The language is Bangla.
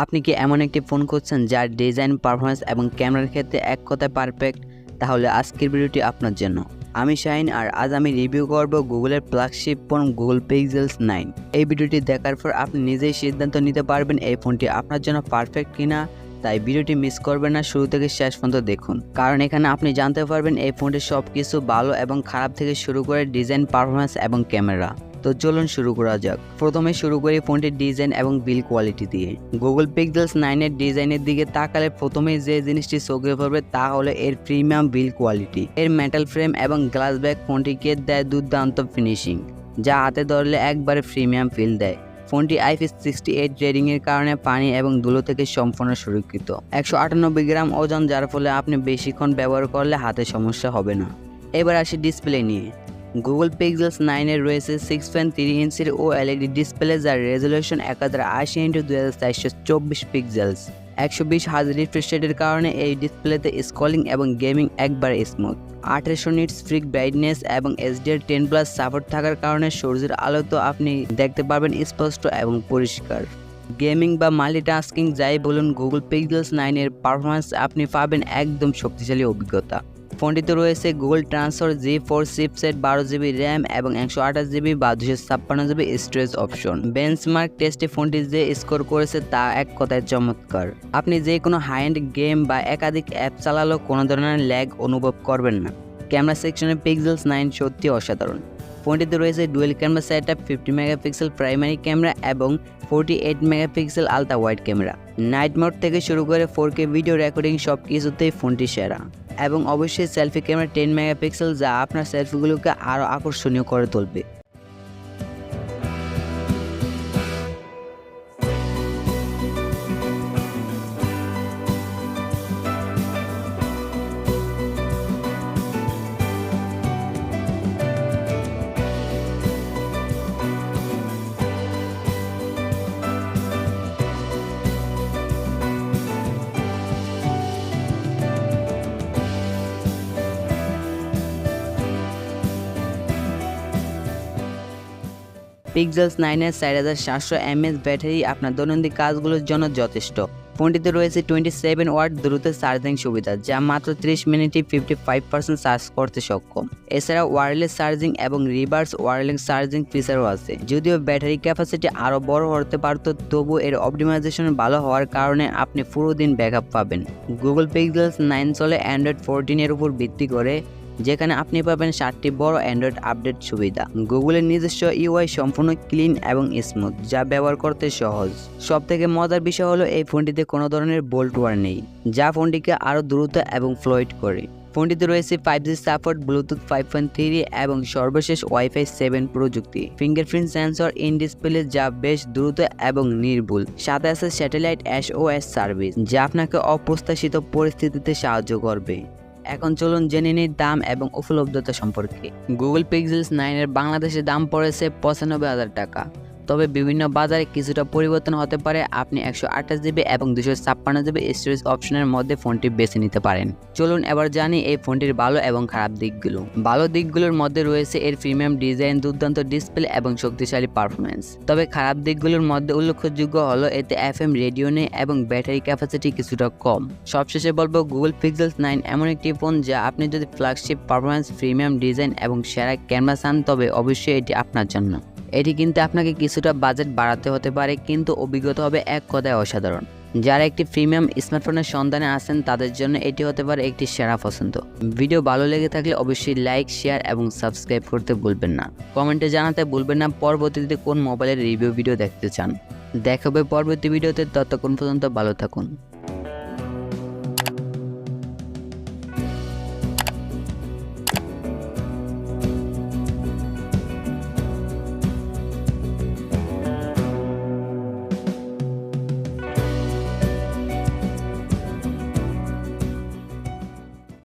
আপনি কি এমন একটি ফোন খুঁজছেন যার ডিজাইন, পারফরম্যান্স এবং ক্যামেরার ক্ষেত্রে এক কথায় পারফেক্ট? তাহলে আজকের ভিডিওটি আপনার জন্য। আমি শাহিন আর আজ আমি রিভিউ করব গুগলের ফ্ল্যাগশিপ ফোন গুগল পিক্সেল 9। এই ভিডিওটি দেখার পর আপনি নিজেই সিদ্ধান্ত নিতে পারবেন এই ফোনটি আপনার জন্য পারফেক্ট কিনা। তাই ভিডিওটি মিস করবেন না, শুরু থেকে শেষ পর্যন্ত দেখুন, কারণ এখানে আপনি জানতে পারবেন এই ফোনটির সব কিছু ভালো এবং খারাপ থেকে শুরু করে ডিজাইন, পারফরম্যান্স এবং ক্যামেরা। তো চলুন শুরু করা যাক। প্রথমে শুরু করি ফোনটির ডিজাইন এবং বিল্ড কোয়ালিটি দিয়ে। গুগল পিক্সেল 9 এর ডিজাইনের দিকে তাকালে প্রথমেই যে জিনিসটি চোখে পড়বে তা হলো এর প্রিমিয়াম বিল্ড কোয়ালিটি। এর মেটাল ফ্রেম এবং গ্লাস ব্যাক ফোনটিকে দেয় দুর্দান্ত ফিনিশিং, যা হাতে ধরলে একবারে প্রিমিয়াম ফিল দেয়। ফোনটি IP68 রেটিং এর কারণে পানি এবং ধুলো থেকে সম্পূর্ণ সুরক্ষিত। 198 গ্রাম ওজন, যার ফলে আপনি বেশিক্ষণ ব্যবহার করলে হাতে সমস্যা হবে না। এবার আসি ডিসপ্লে নিয়ে। গুগল পিক্সেল 9 এর রয়েছে 6.3 ইঞ্চির OLED ডিসপ্লে, যার resolution 1080x2424 pixels. 120 hertz refresh রেটের কারণে এই ডিসপ্লেতে স্ক্রলিং এবং গেমিং একবারে স্মুথ। 1800 নিটস ফ্রি ব্রাইটনেস এবং HDR10+ সাপোর্ট থাকার কারণে সূর্যের আলোতেও আপনি দেখতে পারবেন স্পষ্ট এবং পরিষ্কার। গেমিং বা মাল্টিটাস্কিং যাই বলুন, গুগল পিক্সেল 9 এর পারফরম্যান্স আপনি পাবেন একদম শক্তিশালী অভিজ্ঞতা। ফোনটিতে রয়েছে Google transfer G4 chipset, 12GB RAM এবং 128GB বা 256GB স্টোরেজ অপশন। বেঞ্চমার্ক টেস্টে ফোনটি যে স্কোর করেছে তা এক কথায় চমৎকার। আপনি যে কোনো হাই এন্ড গেম বা একাধিক অ্যাপ চালালেও কোনো ধরনের ল্যাগ অনুভব করবেন না। ক্যামেরা সেকশনে পিক্সেল 9 সত্যি অসাধারণ। ফোনটিতে রয়েছে dual camera setup, 50 megapixel primary camera এবং 48 megapixel ultra wide camera. Night mode থেকে শুরু করে 4K ভিডিও রেকর্ডিং সব কিছুতেই ফোনটি সেরা। এবং অবশ্যই সেলফি ক্যামেরা 10 মেগাপিক্সেল, যা আপনার সেলফিগুলোকে আরও আকর্ষণীয় করে তুলবে। পিক্সেল 9 এর 4700 mAh ব্যাটারি আপনার দৈনন্দিন কাজগুলোর জন্য যথেষ্ট। ফোনটিতে রয়েছে 27 ওয়াট দ্রুত চার্জিং সুবিধা, যা মাত্র 30 মিনিটে 55% চার্জ করতে সক্ষম। এছাড়া ওয়্যারলেস চার্জিং এবং রিভার্স ওয়্যারলেস চার্জিং ফিচারও আছে। যদিও ব্যাটারি ক্যাপাসিটি আরও বড় হতে পারত, তবু এর অপটিমাইজেশন ভালো হওয়ার কারণে আপনি পুরো দিন ব্যাকআপ পাবেন। গুগল পিক্সেল 9 চলে অ্যান্ড্রয়েড 14 এর উপর ভিত্তি করে, যেখানে আপনি পাবেন 7টি বড় অ্যান্ড্রয়েড আপডেট সুবিধা। গুগলের নিজস্ব UI সম্পূর্ণ ক্লিন এবং স্মুথ, যা ব্যবহার করতে সহজ। সবথেকে মজার বিষয় হলো এই ফোনটিতে কোনো ধরনের বোল্ট ওয়্যার নেই, যা ফোনটিকে আরও দ্রুত এবং ফ্লুইড করে। ফোনটিতে রয়েছে 5G সাপোর্ট, ব্লুটুথ 5.3 এবং সর্বশেষ Wi-Fi 7 প্রযুক্তি। ফিঙ্গারপ্রিন্ট সেন্সর ইন ডিসপ্লে, যা বেশ দ্রুত এবং নির্ভুল। সাথে আছে স্যাটেলাইট SOS সার্ভিস, যা আপনাকে অপ্রত্যাশিত পরিস্থিতিতে সাহায্য করবে। এখন চলুন জেনে নিই দাম এবং উপলব্ধতা সম্পর্কে। গুগল পিক্সেল 9 এর বাংলাদেশে দাম পড়েছে 95,000 টাকা। তবে বিভিন্ন বাজারে কিছুটা পরিবর্তন হতে পারে। আপনি 128GB এবং 256GB স্টোরেজ অপশনের মধ্যে ফোনটি বেছে নিতে পারেন। চলুন এবার জানি এই ফোনটির ভালো এবং খারাপ দিকগুলো। ভালো দিকগুলোর মধ্যে রয়েছে এর প্রিমিয়াম ডিজাইন, দুর্দান্ত ডিসপ্লে এবং শক্তিশালী পারফরম্যান্স। তবে খারাপ দিকগুলোর মধ্যে উল্লেখযোগ্য হলো এতে FM রেডিও নেই এবং ব্যাটারি ক্যাপাসিটি কিছুটা কম। সবশেষে বলবো, গুগল পিক্সেল 9 এমন একটি ফোন যা আপনি যদি ফ্ল্যাগশিপ পারফরম্যান্স, প্রিমিয়াম ডিজাইন এবং সেরা ক্যামেরা চান, তবে অবশ্যই এটি আপনার জন্য। এটি কিনতে আপনাকে কিছুটা বাজেট বাড়াতে হতে পারে, কিন্তু অভিজ্ঞতা হবে এক কথায় অসাধারণ। যারা একটি প্রিমিয়াম স্মার্টফোনের সন্ধানে আছেন তাদের জন্য এটি হতে পারে একটি সেরা পছন্দ। ভিডিও ভালো লেগে থাকলে অবশ্যই লাইক, শেয়ার এবং সাবস্ক্রাইব করতে ভুলবেন না। কমেন্টে জানাতে ভুলবেন না পরবর্তীতে কোন মোবাইলের রিভিউ ভিডিও দেখতে চান। দেখা হবে পরবর্তী ভিডিওতে, ততক্ষণ পর্যন্ত ভালো থাকুন।